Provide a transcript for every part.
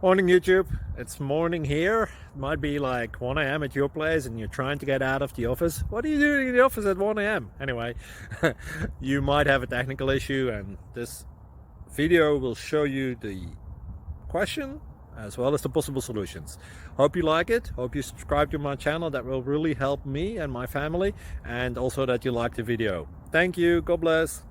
Morning YouTube, it's morning here. It might be like 1 a.m. at your place and you're trying to get out of the office. What are you doing in the office at 1 a.m.? Anyway, you might have a technical issue and this video will show you the question as well as the possible solutions. Hope you like it, hope you subscribe to my channel. That will really help me and my family, and also that you like the video. Thank you, God bless.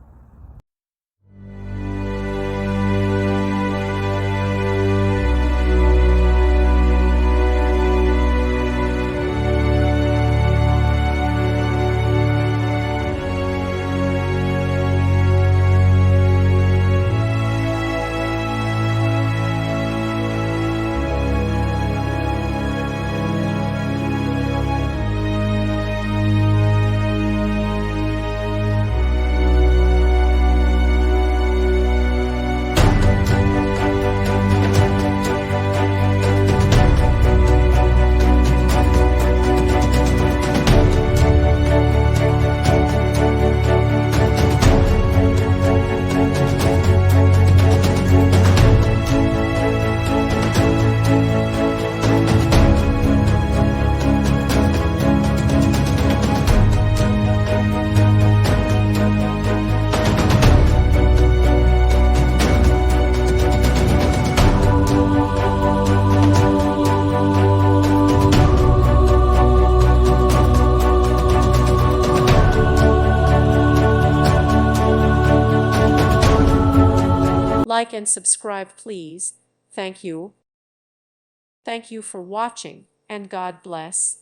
Like and subscribe, please. Thank you. Thank you for watching, and God bless.